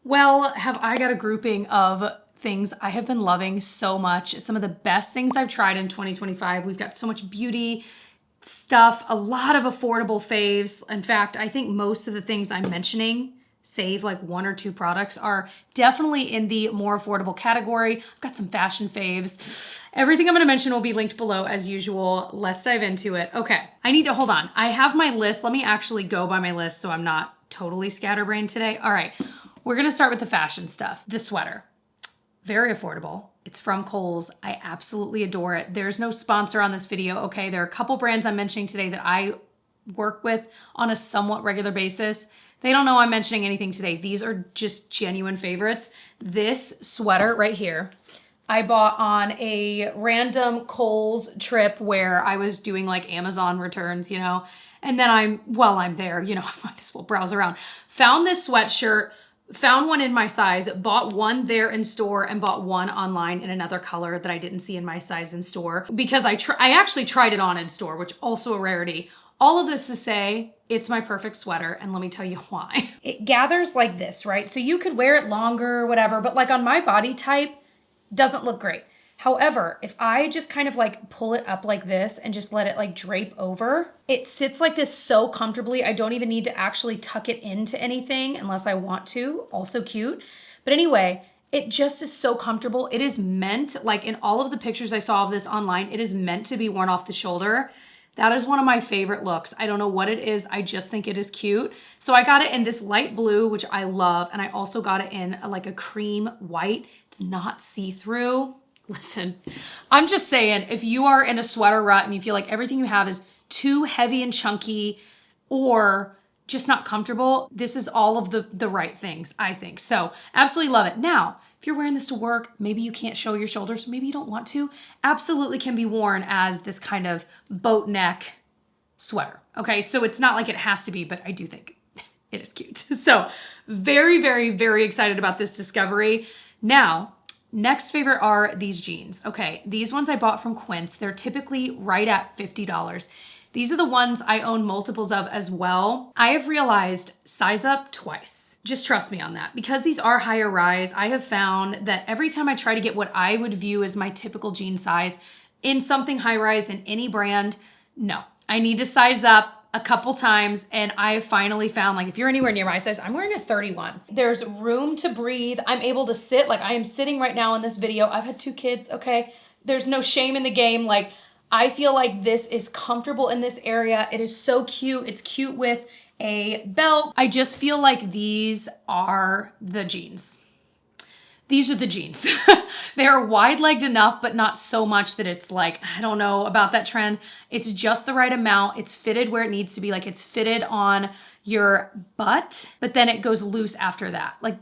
Well, have I got a grouping of things I have been loving so much. Some of the best things I've tried in 2025. We've got so much beauty stuff, a lot of affordable faves. In fact, I think most of the things I'm mentioning, save like one or two products, are definitely in the more affordable category. I've got some fashion faves. Everything I'm going to mention will be linked below as usual. Let's dive into it. Okay, I need to hold on. I have my list. Let me actually go by my list so I'm not totally scatterbrained today. All right, we're going to start with the fashion stuff. The sweater. Very affordable. It's from Kohl's. I absolutely adore it. There's no sponsor on this video, okay? There are a couple brands I'm mentioning today that I work with on a somewhat regular basis. They don't know I'm mentioning anything today. These are just genuine favorites. This sweater right here, I bought on a random Kohl's trip where I was doing like Amazon returns, you know? And then while I'm there, you know, I might as well browse around. Found this sweatshirt, found one in my size, bought one there in store and bought one online in another color that I didn't see in my size in store because I actually tried it on in store, which also a rarity. All of this to say, it's my perfect sweater, and let me tell you why. It gathers like this, right? So you could wear it longer or whatever, but like on my body type, doesn't look great. However, if I just kind of like pull it up like this and just let it like drape over, it sits like this so comfortably. I don't even need to actually tuck it into anything unless I want to. Also cute. But anyway, it just is so comfortable. It is meant, like in all of the pictures I saw of this online, it is meant to be worn off the shoulder. That is one of my favorite looks. I don't know what it is. I just think it is cute. So I got it in this light blue, which I love. And I also got it in like a cream white. It's not see-through. Listen, I'm just saying, if you are in a sweater rut and you feel like everything you have is too heavy and chunky or just not comfortable, this is all of the right things, I think. So absolutely love it. Now, if you're wearing this to work, maybe you can't show your shoulders, maybe you don't want to, absolutely can be worn as this kind of boat neck sweater. Okay, so it's not like it has to be, but I do think it is cute. So very, very, very excited about this discovery. Now, next favorite are these jeans. Okay, these ones I bought from Quince. They're typically right at $50. These are the ones I own multiples of as well. I have realized size up twice. Just trust me on that. Because these are higher rise, I have found that every time I try to get what I would view as my typical jean size in something high rise in any brand, no. I need to size up a couple times, and I finally found, like, if you're anywhere near my size, I'm wearing a 31. There's room to breathe. I'm able to sit, like I am sitting right now in this video. I've had 2 kids, okay? There's no shame in the game. Like, I feel like this is comfortable in this area. It is so cute. It's cute with a belt. I just feel like these are the jeans. These are the jeans. They are wide-legged enough, but not so much that it's like, I don't know about that trend. It's just the right amount. It's fitted where it needs to be. Like, it's fitted on your butt, but then it goes loose after that. Like,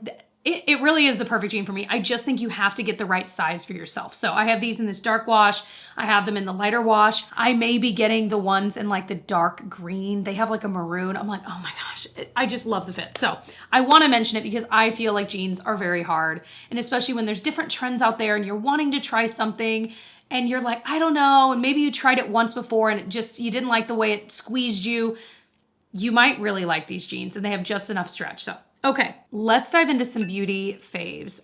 it really is the perfect jean for me. I just think you have to get the right size for yourself. So I have these in this dark wash. I have them in the lighter wash. I may be getting the ones in like the dark green. They have like a maroon. I'm like, oh my gosh, I just love the fit. So I want to mention it because I feel like jeans are very hard. And especially when there's different trends out there and you're wanting to try something and you're like, I don't know. And maybe you tried it once before and you didn't like the way it squeezed you. You might really like these jeans and they have just enough stretch. So okay, let's dive into some beauty faves.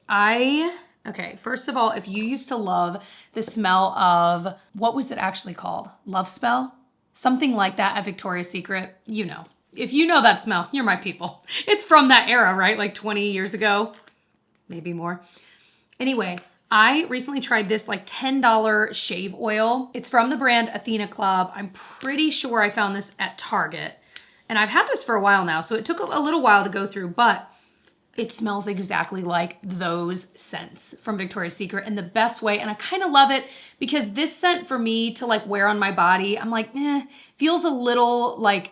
Okay, first of all, if you used to love the smell of, what was it actually called? Love Spell? Something like that at Victoria's Secret, you know. If you know that smell, you're my people. It's from that era, right? Like 20 years ago, maybe more. Anyway, I recently tried this like $10 shave oil. It's from the brand Athena Club. I'm pretty sure I found this at Target. And I've had this for a while now, so it took a little while to go through, but it smells exactly like those scents from Victoria's Secret in the best way. And I kind of love it because this scent for me to like wear on my body, I'm like, feels a little like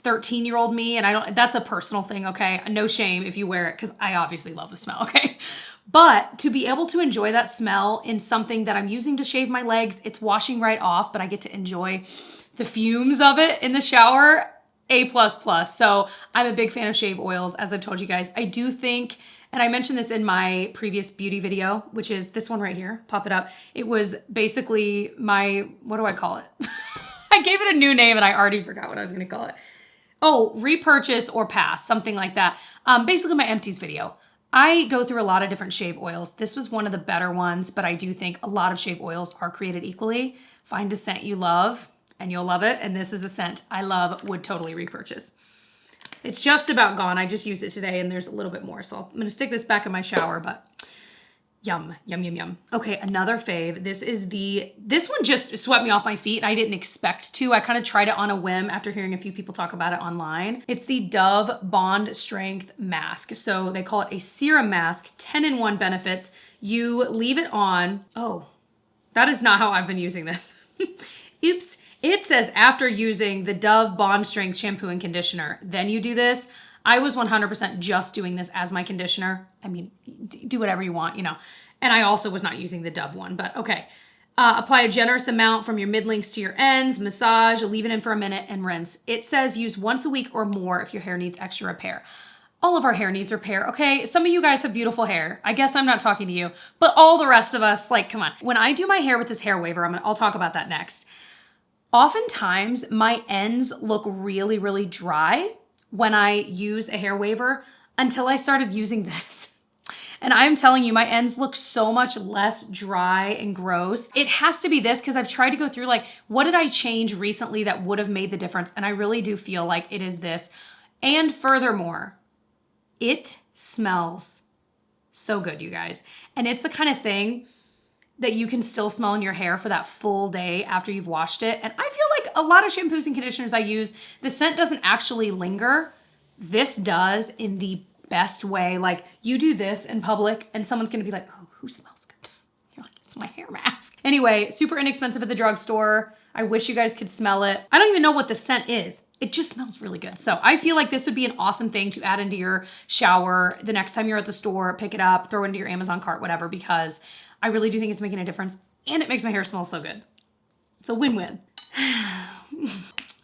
13-year-old me. And that's a personal thing, okay? No shame if you wear it because I obviously love the smell, okay? But to be able to enjoy that smell in something that I'm using to shave my legs, it's washing right off, but I get to enjoy the fumes of it in the shower. A++. So I'm a big fan of shave oils, as I've told you guys. I do think, and I mentioned this in my previous beauty video, which is this one right here, pop it up. It was basically my, what do I call it? I gave it a new name and I already forgot what I was gonna call it. Oh, repurchase or pass, something like that. Basically my empties video. I go through a lot of different shave oils. This was one of the better ones, but I do think a lot of shave oils are created equally. Find a scent you love and you'll love it. And this is a scent I love, would totally repurchase. It's just about gone. I just used it today and there's a little bit more. So I'm going to stick this back in my shower, but yum, yum, yum, yum. Okay, another fave. This one just swept me off my feet. I didn't expect to. I kind of tried it on a whim after hearing a few people talk about it online. It's the Dove Bond Strength Mask. So they call it a serum mask, 10-in-1 benefits. You leave it on. Oh, that is not how I've been using this. Oops. It says after using the Dove Bond Strength shampoo and conditioner, then you do this. I was 100% just doing this as my conditioner. I mean, do whatever you want, you know. And I also was not using the Dove one, but okay. Apply a generous amount from your mid-lengths to your ends, massage, leave it in for a minute, and rinse. It says use once a week or more if your hair needs extra repair. All of our hair needs repair, okay? Some of you guys have beautiful hair. I guess I'm not talking to you, but all the rest of us, like, come on. When I do my hair with this hair waver, I'll talk about that next. Oftentimes, my ends look really, really dry when I use a hair waver until I started using this. And I'm telling you, my ends look so much less dry and gross. It has to be this because I've tried to go through like, what did I change recently that would have made the difference? And I really do feel like it is this. And furthermore, it smells so good, you guys. And it's the kind of thing that you can still smell in your hair for that full day after you've washed it. And I feel like a lot of shampoos and conditioners I use, the scent doesn't actually linger. This does in the best way. Like you do this in public and someone's gonna be like, oh, who smells good? You're like, it's my hair mask. Anyway, super inexpensive at the drugstore. I wish you guys could smell it. I don't even know what the scent is. It just smells really good. So I feel like this would be an awesome thing to add into your shower the next time you're at the store, pick it up, throw it into your Amazon cart, whatever, because I really do think it's making a difference and it makes my hair smell so good. It's a win-win.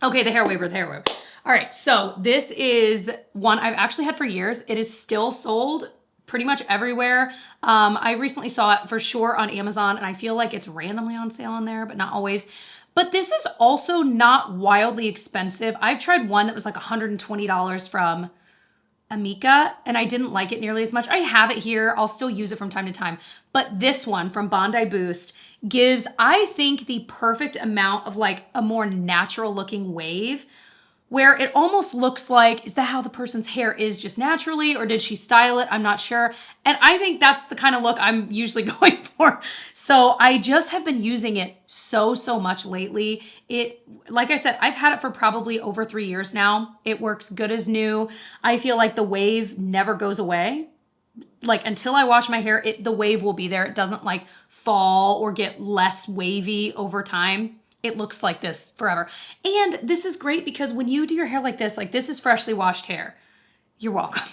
Okay, the hair waver. All right, so this is one I've actually had for years. It is still sold pretty much everywhere. I recently saw it for sure on Amazon and I feel like it's randomly on sale on there, but not always. But this is also not wildly expensive. I've tried one that was like $120 from Amika and I didn't like it nearly as much. I have it here. I'll still use it from time to time. But this one from Bondi Boost gives, I think, the perfect amount of like a more natural looking wave where it almost looks like, is that how the person's hair is just naturally or did she style it? I'm not sure. And I think that's the kind of look I'm usually going for. So I just have been using it so much lately. Like I said, I've had it for probably over 3 years now. It works good as new. I feel like the wave never goes away. Like until I wash my hair, the wave will be there. It doesn't like fall or get less wavy over time. It looks like this forever. And this is great because when you do your hair like this is freshly washed hair. You're welcome.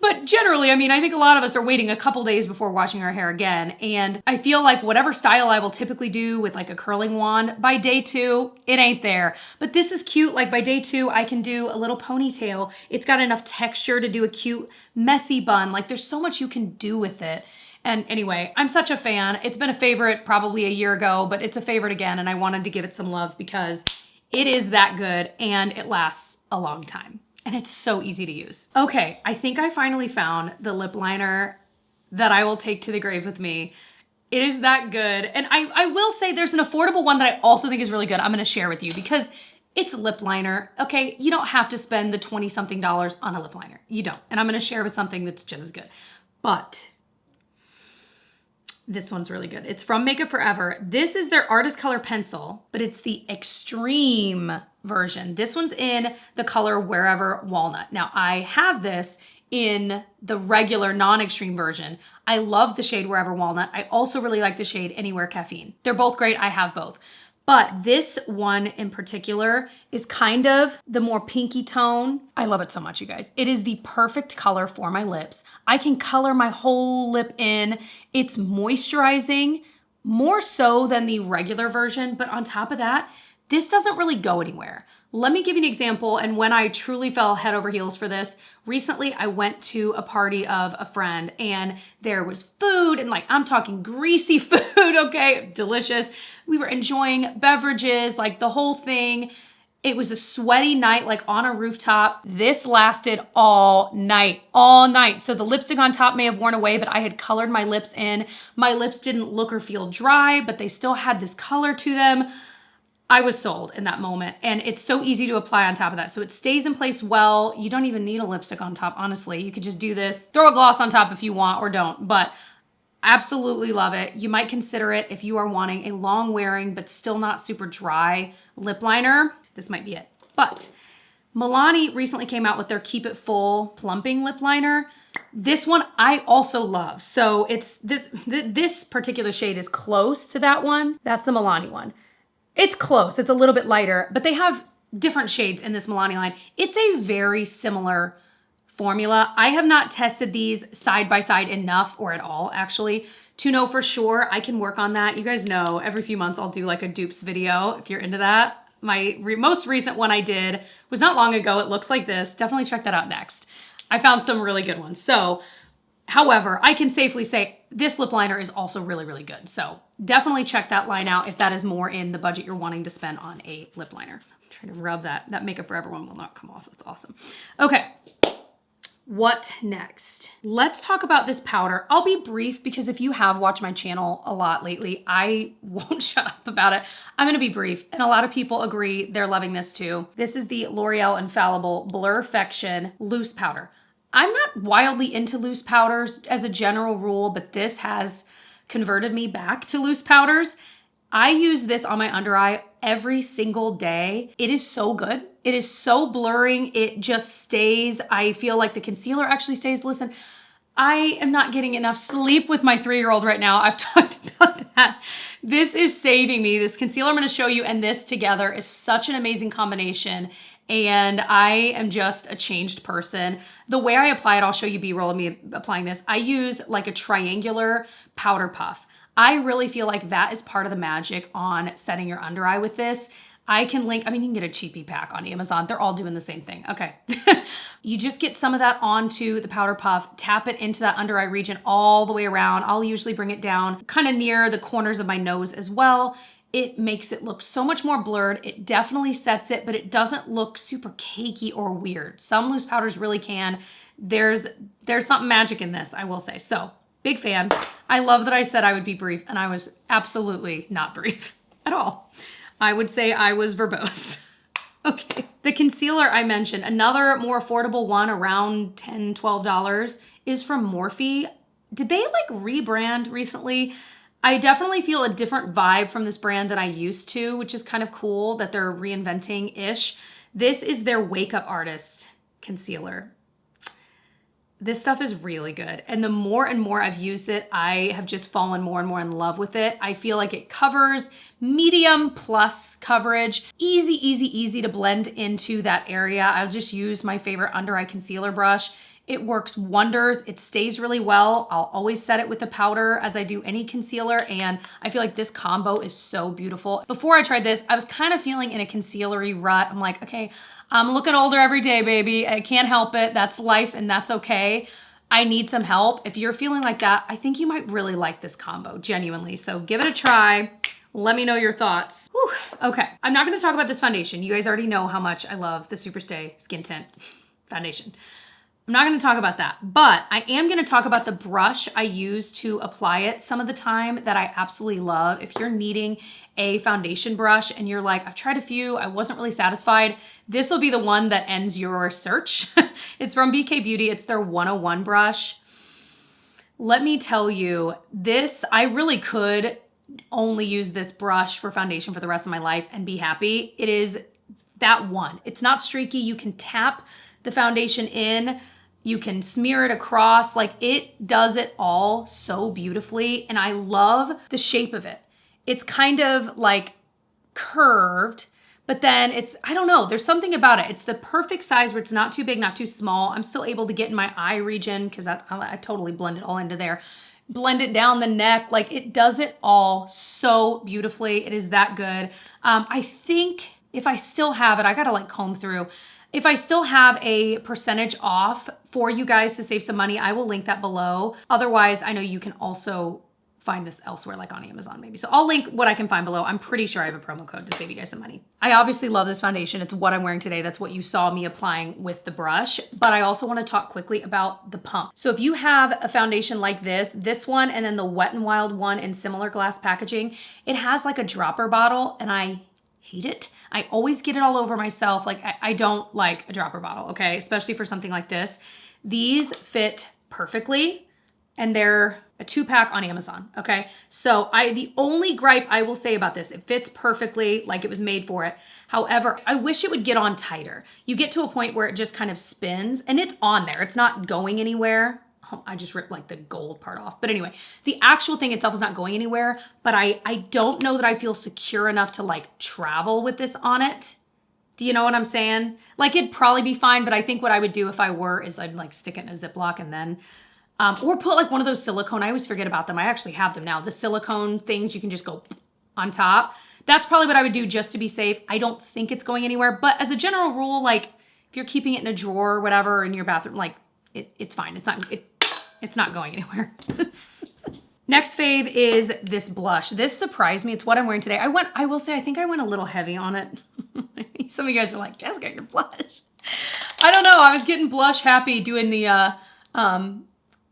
But generally, I mean, I think a lot of us are waiting a couple days before washing our hair again. And I feel like whatever style I will typically do with like a curling wand, by day 2, it ain't there. But this is cute. Like by day 2, I can do a little ponytail. It's got enough texture to do a cute messy bun. Like there's so much you can do with it. And anyway, I'm such a fan. It's been a favorite probably a year ago, but it's a favorite again. And I wanted to give it some love because it is that good and it lasts a long time. And it's so easy to use. Okay, I think I finally found the lip liner that I will take to the grave with me. It is that good. And I will say there's an affordable one that I also think is really good. I'm gonna share with you because it's a lip liner. Okay, you don't have to spend the 20-something dollars on a lip liner. You don't. And I'm gonna share with something that's just as good. But this one's really good. It's from Makeup Forever. This is their Artist Color Pencil, but it's the extreme version. This one's in the color Wherever Walnut. Now, I have this in the regular non-extreme version. I love the shade Wherever Walnut. I also really like the shade Anywhere Caffeine. They're both great. I have both. But this one in particular is kind of the more pinky tone. I love it so much, you guys. It is the perfect color for my lips. I can color my whole lip in. It's moisturizing more so than the regular version. But on top of that, this doesn't really go anywhere. Let me give you an example. And when I truly fell head over heels for this, recently I went to a party of a friend and there was food and like, I'm talking greasy food, okay? Delicious. We were enjoying beverages, like the whole thing. It was a sweaty night, like on a rooftop. This lasted all night. So the lipstick on top may have worn away, but I had colored my lips in. My lips didn't look or feel dry, but they still had this color to them. I was sold in that moment, and it's so easy to apply on top of that. So it stays in place well. You don't even need a lipstick on top, honestly. You could just do this, throw a gloss on top if you want or don't, but absolutely love it. You might consider it if you are wanting a long wearing but still not super dry lip liner. This might be it. But Milani recently came out with their Keep It Full plumping lip liner. This one I also love. So it's this particular shade is close to that one. That's the Milani one. It's close. It's a little bit lighter, but they have different shades in this Milani line. It's a very similar formula. I have not tested these side by side enough, or at all actually, to know for sure. I can work on that. You guys know every few months I'll do like a dupes video if you're into that. My most recent one I did was not long ago. It looks like this. Definitely check that out next. I found some really good ones. So, however, I can safely say this lip liner is also really, really good. So definitely check that line out if that is more in the budget you're wanting to spend on a lip liner. I'm trying to rub that. That Makeup Forever one will not come off. That's awesome. Okay. What next? Let's talk about this powder. I'll be brief because if you have watched my channel a lot lately, I won't shut up about it. I'm gonna be brief, and a lot of people agree they're loving this too. This is the L'Oreal Infallible Blurfection Loose Powder. I'm not wildly into loose powders as a general rule, but this has converted me back to loose powders. I use this on my under eye every single day. It is so good. It is so blurring. It just stays. I feel like the concealer actually stays. Listen, I am not getting enough sleep with my 3-year-old right now. I've talked about that. This is saving me. This concealer I'm going to show you and this together is such an amazing combination. And I am just a changed person. The way I apply it, I'll show you B-roll of me applying this. I use like a triangular powder puff. I really feel like that is part of the magic on setting your under eye with this. I can link, I mean, you can get a cheapie pack on Amazon. They're all doing the same thing. Okay. You just get some of that onto the powder puff, tap it into that under eye region all the way around. I'll usually bring it down kind of near the corners of my nose as well. It makes it look so much more blurred. It definitely sets it, but it doesn't look super cakey or weird. Some loose powders really can. There's something magic in this, I will say. So, big fan. I love that I said I would be brief, and I was absolutely not brief at all. I would say I was verbose. Okay. The concealer I mentioned, another more affordable one around $10, $12 is from Morphe. Did they like rebrand recently? I definitely feel a different vibe from this brand than I used to, which is kind of cool that they're reinventing-ish. This is their Wake Up Artist concealer. This stuff is really good. And the more and more I've used it, I have just fallen more and more in love with it. I feel like it covers medium plus coverage. Easy to blend into that area. I'll just use my favorite under eye concealer brush. It works wonders. It stays really well. I'll always set it with the powder as I do any concealer, and I feel like this combo is so beautiful. Before I tried this, I was kind of feeling in a concealery rut. I'm like, okay, I'm looking older every day, baby. I can't help it. That's life, and that's okay. I need some help. If you're feeling like that, I think you might really like this combo, genuinely. So give it a try. Let me know your thoughts. Whew. Okay, I'm not gonna talk about this foundation. You guys already know how much I love the Superstay Skin Tint foundation. I'm not gonna talk about that, but I am gonna talk about the brush I use to apply it some of the time that I absolutely love. If you're needing a foundation brush and you're like, I've tried a few, I wasn't really satisfied, this will be the one that ends your search. It's from BK Beauty, it's their 101 brush. Let me tell you, I really could only use this brush for foundation for the rest of my life and be happy. It is that one. It's not streaky, you can tap the foundation in, you can smear it across, like it does it all so beautifully. And I love the shape of it. It's kind of like curved, but then I don't know, there's something about it. It's the perfect size where it's not too big, not too small. I'm still able to get in my eye region because I totally blend it all into there. Blend it down the neck, like it does it all so beautifully. It is that good. I think if I still have it, I gotta like comb through. If I still have a percentage off for you guys to save some money, I will link that below. Otherwise, I know you can also find this elsewhere, like on Amazon maybe. So I'll link what I can find below. I'm pretty sure I have a promo code to save you guys some money. I obviously love this foundation. It's what I'm wearing today. That's what you saw me applying with the brush. But I also want to talk quickly about the pump. So if you have a foundation like this one, and then the Wet n Wild one in similar glass packaging, it has like a dropper bottle, and I hate it. I always get it all over myself. Like I don't like a dropper bottle, okay? Especially for something like this. These fit perfectly, and they're a 2-pack on Amazon, okay? So the only gripe I will say about this, it fits perfectly like it was made for it. However, I wish it would get on tighter. You get to a point where it just kind of spins, and it's on there. It's not going anywhere. Oh, I just ripped like the gold part off. But anyway, the actual thing itself is not going anywhere, but I don't know that I feel secure enough to like travel with this on it. Do you know what I'm saying? Like it'd probably be fine, but I think what I would do if I were is I'd like stick it in a Ziploc and then, or put like one of those silicone, I always forget about them. I actually have them now. The silicone things you can just go on top. That's probably what I would do just to be safe. I don't think it's going anywhere, but as a general rule, like if you're keeping it in a drawer or whatever in your bathroom, like it's fine. It's not going anywhere. Next fave is this blush. This surprised me. It's what I'm wearing today. I will say, I think I went a little heavy on it. Some of you guys are like, Jessica, your blush. I don't know. I was getting blush happy doing the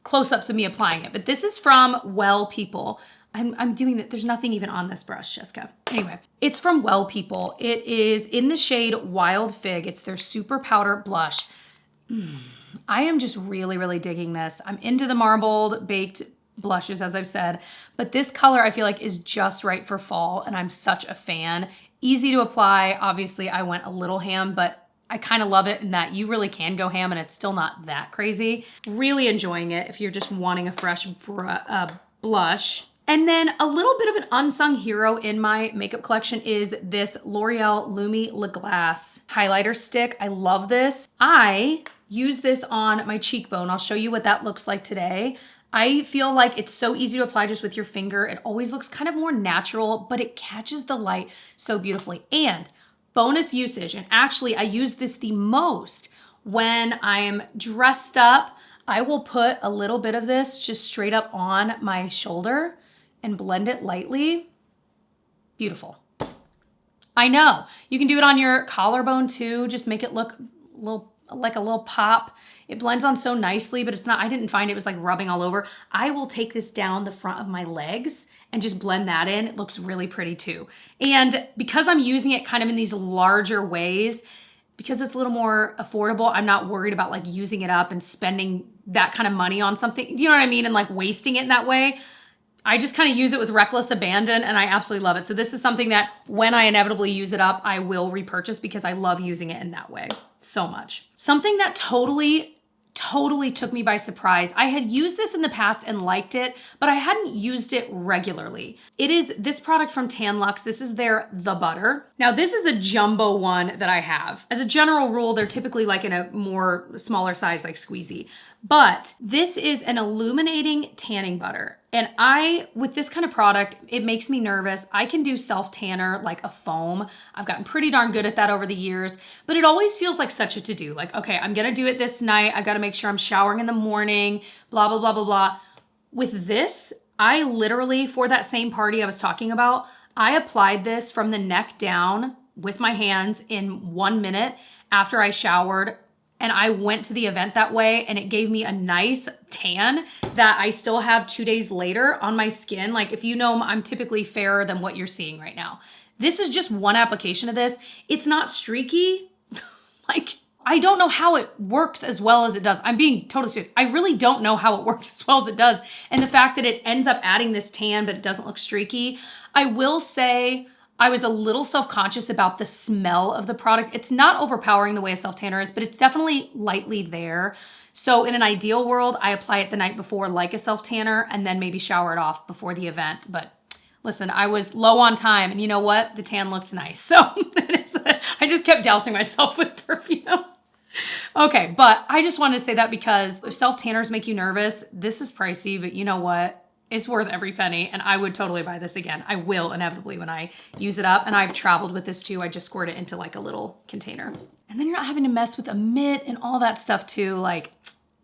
close-ups of me applying it. But this is from Well People. I'm doing that. There's nothing even on this brush, Jessica. Anyway, it's from Well People. It is in the shade Wild Fig. It's their super powder blush. I am just really, really digging this. I'm into the marbled baked blushes, as I've said, but this color I feel like is just right for fall, and I'm such a fan. Easy to apply. Obviously, I went a little ham, but I kind of love it in that you really can go ham and it's still not that crazy. Really enjoying it if you're just wanting a fresh blush. And then a little bit of an unsung hero in my makeup collection is this L'Oreal Lumi Le Glace highlighter stick. I love this. I use this on my cheekbone. I'll show you what that looks like today. I feel like it's so easy to apply just with your finger. It always looks kind of more natural, but it catches the light so beautifully. And bonus usage, and actually I use this the most when I'm dressed up. I will put a little bit of this just straight up on my shoulder and blend it lightly. Beautiful. I know. You can do it on your collarbone too. Just make it look like a little pop. It blends on so nicely, but it's not, I didn't find it was like rubbing all over. I will take this down the front of my legs and just blend that in. It looks really pretty too. And because I'm using it kind of in these larger ways, because it's a little more affordable, I'm not worried about like using it up and spending that kind of money on something, you know what I mean? And like wasting it in that way. I just kind of use it with reckless abandon, and I absolutely love it. So this is something that when I inevitably use it up, I will repurchase because I love using it in that way so much. Something that totally took me by surprise. I had used this in the past and liked it, but I hadn't used it regularly. It is this product from Tan Luxe. This is their The Butter. Now this is a jumbo one that I have. As a general rule, they're typically like in a more smaller size, like squeezy. But this is an illuminating tanning butter. And with this kind of product, it makes me nervous. I can do self-tanner like a foam. I've gotten pretty darn good at that over the years, but it always feels like such a to-do. Like, okay, I'm gonna do it this night. I've gotta make sure I'm showering in the morning, blah, blah, blah, blah, blah. With this, I literally, for that same party I was talking about, I applied this from the neck down with my hands in 1 minute after I showered. And I went to the event that way, and it gave me a nice tan that I still have 2 days later on my skin. Like if you know, I'm typically fairer than what you're seeing right now. This is just one application of this. It's not streaky. Like I don't know how it works as well as it does. I'm being totally serious. I really don't know how it works as well as it does. And the fact that it ends up adding this tan, but it doesn't look streaky. I will say, I was a little self-conscious about the smell of the product. It's not overpowering the way a self-tanner is, but it's definitely lightly there. So in an ideal world, I apply it the night before like a self-tanner and then maybe shower it off before the event. But listen, I was low on time, and you know what? The tan looked nice. So I just kept dousing myself with perfume. Okay, but I just wanted to say that because if self-tanners make you nervous, this is pricey, but you know what? It's worth every penny, and I would totally buy this again. I will inevitably when I use it up, and I've traveled with this too. I just squirt it into like a little container. And then you're not having to mess with a mitt and all that stuff too. Like,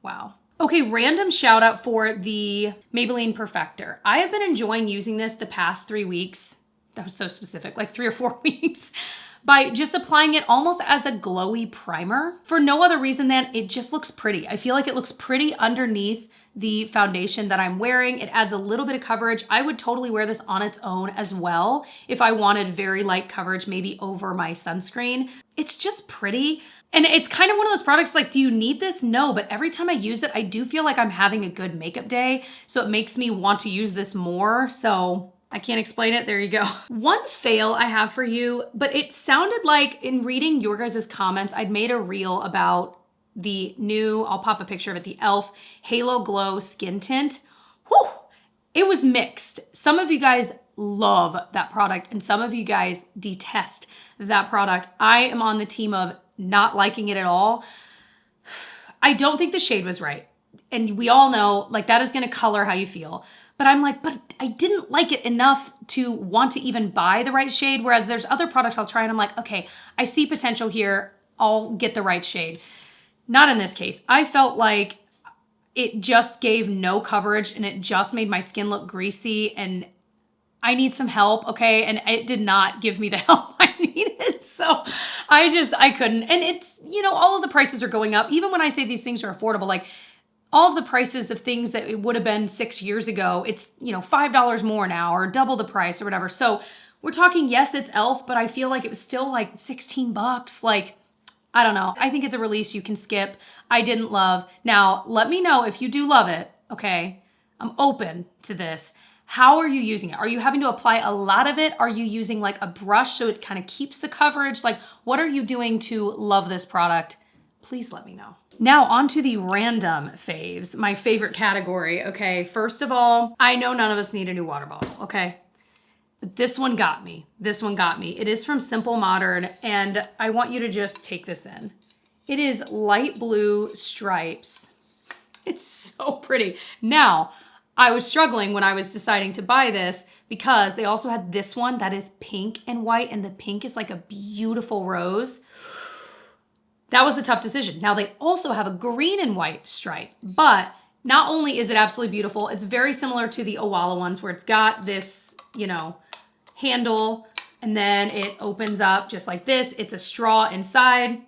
wow. Okay, random shout out for the Maybelline Perfector. I have been enjoying using this the past 3 weeks. That was so specific, like 3 or 4 weeks, by just applying it almost as a glowy primer for no other reason than it just looks pretty. I feel like it looks pretty underneath the foundation that I'm wearing. It adds a little bit of coverage. I would totally wear this on its own as well if I wanted very light coverage, maybe over my sunscreen. It's just pretty. And it's kind of one of those products like, do you need this? No, but every time I use it, I do feel like I'm having a good makeup day. So it makes me want to use this more. So I can't explain it. There you go. One fail I have for you, but it sounded like in reading your guys' comments, I'd made a reel about the new, I'll pop a picture of it, the e.l.f. Halo Glow Skin Tint. Whew, it was mixed. Some of you guys love that product and some of you guys detest that product. I am on the team of not liking it at all. I don't think the shade was right. And we all know like that is gonna color how you feel. But I'm like, but I didn't like it enough to want to even buy the right shade. Whereas there's other products I'll try and I'm like, okay, I see potential here. I'll get the right shade. Not in this case. I felt like it just gave no coverage and it just made my skin look greasy and I need some help, okay? And it did not give me the help I needed. So I couldn't. And it's, you know, all of the prices are going up. Even when I say these things are affordable, like all of the prices of things that it would have been 6 years ago, it's, you know, $5 more now or double the price or whatever. So we're talking, yes, it's e.l.f., but I feel like it was still like 16 bucks. Like, I don't know. I think it's a release you can skip. I didn't love. Now, let me know if you do love it, okay? I'm open to this. How are you using it? Are you having to apply a lot of it? Are you using like a brush so it kind of keeps the coverage? Like, what are you doing to love this product? Please let me know. Now on to the random faves, my favorite category, okay? First of all, I know none of us need a new water bottle, okay? But this one got me. This one got me. It is from Simple Modern, and I want you to just take this in. It is light blue stripes. It's so pretty. Now, I was struggling when I was deciding to buy this because they also had this one that is pink and white, and the pink is like a beautiful rose. That was a tough decision. Now they also have a green and white stripe, but not only is it absolutely beautiful, it's very similar to the Owala ones where it's got this, you know, handle and then it opens up just like this. It's a straw inside.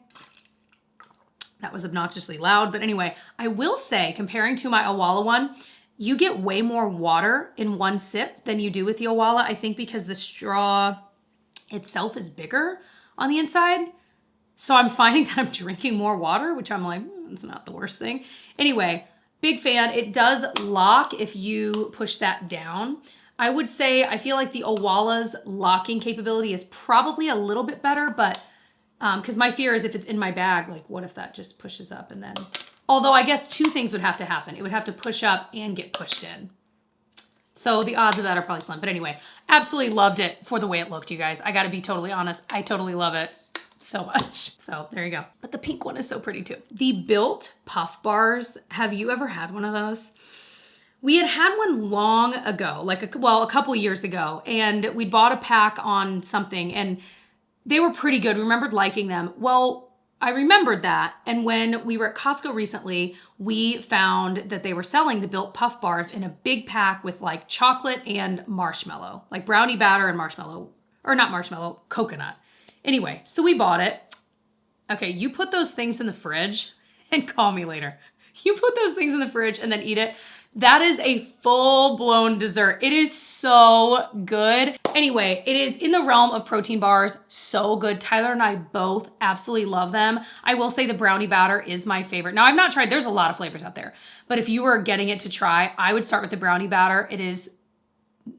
That was obnoxiously loud, but anyway, I will say comparing to my Owala one, you get way more water in one sip than you do with the Owala, I think because the straw itself is bigger on the inside. So I'm finding that I'm drinking more water, which I'm like, it's not the worst thing. Anyway, big fan. It does lock if you push that down. I would say, I feel like the Owala's locking capability is probably a little bit better, but because my fear is if it's in my bag, like what if that just pushes up and then, although I guess 2 things would have to happen. It would have to push up and get pushed in. So the odds of that are probably slim. But anyway, absolutely loved it for the way it looked, you guys. I gotta be totally honest. I totally love it so much. So there you go. But the pink one is so pretty too. The Built Puff Bars. Have you ever had one of those? We had one long ago, like a couple years ago, and we bought a pack on something and they were pretty good. We remembered liking them. Well, I remembered that. And when we were at Costco recently, we found that they were selling the Built Puff Bars in a big pack with like chocolate and marshmallow, like brownie batter and marshmallow, or not marshmallow, coconut. Anyway, so we bought it. Okay, you put those things in the fridge and call me later. You put those things in the fridge and then eat it. That is a full-blown dessert. It is so good. Anyway, it is in the realm of protein bars. So good. Tyler and I both absolutely love them. I will say the brownie batter is my favorite. Now, I've not tried, there's a lot of flavors out there, but if you were getting it to try, I would start with the brownie batter. It is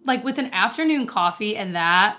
like with an afternoon coffee and that,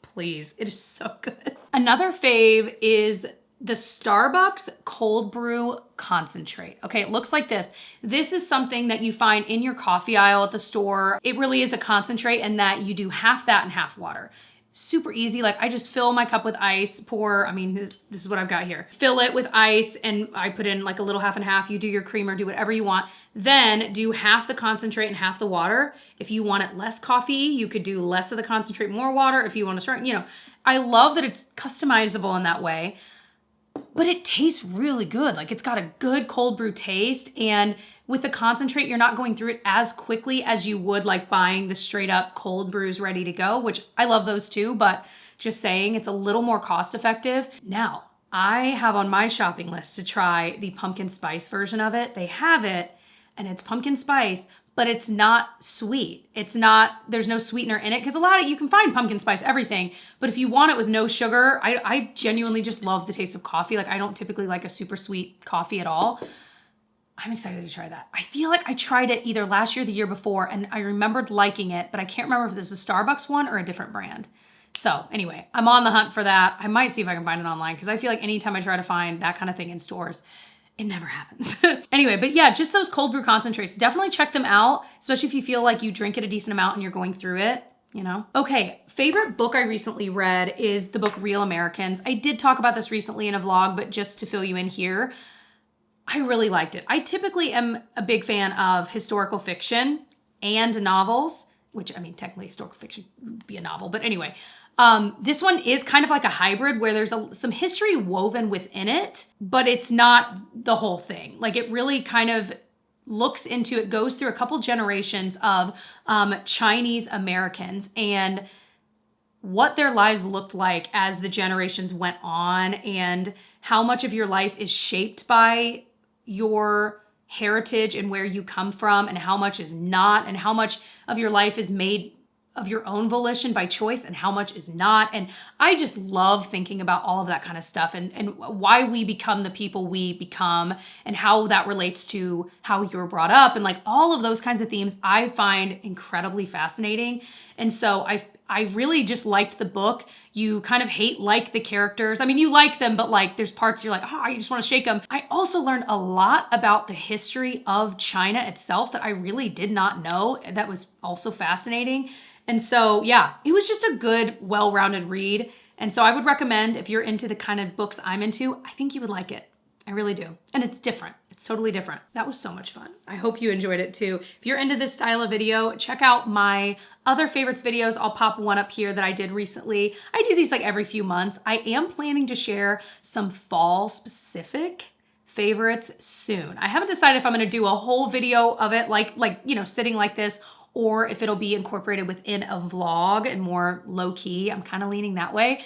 please, it is so good. Another fave is the Starbucks cold brew concentrate. Okay, it looks like this. This is something that you find in your coffee aisle at the store. It really is a concentrate in that you do half that and half water. Super easy. Like I just fill my cup with ice, this is what I've got here. Fill it with ice and I put in like a little half and half. You do your creamer, do whatever you want. Then do half the concentrate and half the water. If you want it less coffee, you could do less of the concentrate, more water. If you want to start, I love that it's customizable in that way. but it tastes really good. Like, it's got a good cold brew taste, and with the concentrate, you're not going through it as quickly as you would like buying the straight up cold brews ready to go, which I love those too, but just saying it's a little more cost effective. Now, I have on my shopping list to try the pumpkin spice version of it. They have it, and it's pumpkin spice, but it's not sweet. There's no sweetener in it, because you can find pumpkin spice everything, but if you want it with no sugar, I genuinely just love the taste of coffee. Like, I don't typically like a super sweet coffee at all. I'm excited to try that. I feel like I tried it either last year or the year before, and I remembered liking it, but I can't remember if this is a Starbucks one or a different brand. So anyway, I'm on the hunt for that. I might see if I can find it online, because I feel like anytime I try to find that kind of thing in stores, it never happens. Anyway, but yeah, just those cold brew concentrates. Definitely check them out, especially if you feel like you drink it a decent amount and you're going through it, you know? Okay, favorite book I recently read is the book Real Americans. I did talk about this recently in a vlog, but just to fill you in here, I really liked it. I typically am a big fan of historical fiction and novels, which, I mean, technically historical fiction would be a novel, but anyway. This one is kind of like a hybrid where there's some history woven within it, but it's not the whole thing. Like, it really kind of it goes through a couple generations of Chinese Americans and what their lives looked like as the generations went on, and how much of your life is shaped by your heritage and where you come from, and how much is not, and how much of your life is made of your own volition by choice and how much is not. And I just love thinking about all of that kind of stuff, and why we become the people we become, and how that relates to how you were brought up, and like all of those kinds of themes I find incredibly fascinating. And so I really just liked the book. You kind of like the characters. I mean, you like them, but like there's parts you're like, oh, you just want to shake them. I also learned a lot about the history of China itself that I really did not know. That was also fascinating. And so, yeah, it was just a good, well-rounded read. And so I would recommend, if you're into the kind of books I'm into, I think you would like it. I really do. And it's different. It's totally different. That was so much fun. I hope you enjoyed it too. If you're into this style of video, check out my other favorites videos. I'll pop one up here that I did recently. I do these like every few months. I am planning to share some fall specific favorites soon. I haven't decided if I'm gonna do a whole video of it like sitting like this, or if it'll be incorporated within a vlog and more low-key. I'm kind of leaning that way.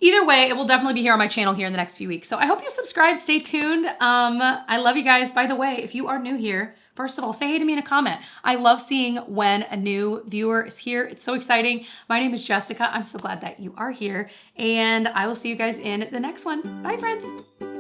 Either way, it will definitely be here on my channel here in the next few weeks. So I hope you subscribe, stay tuned. I love you guys. By the way, if you are new here, first of all, say hey to me in a comment. I love seeing when a new viewer is here. It's so exciting. My name is Jessica. I'm so glad that you are here, and I will see you guys in the next one. Bye, friends.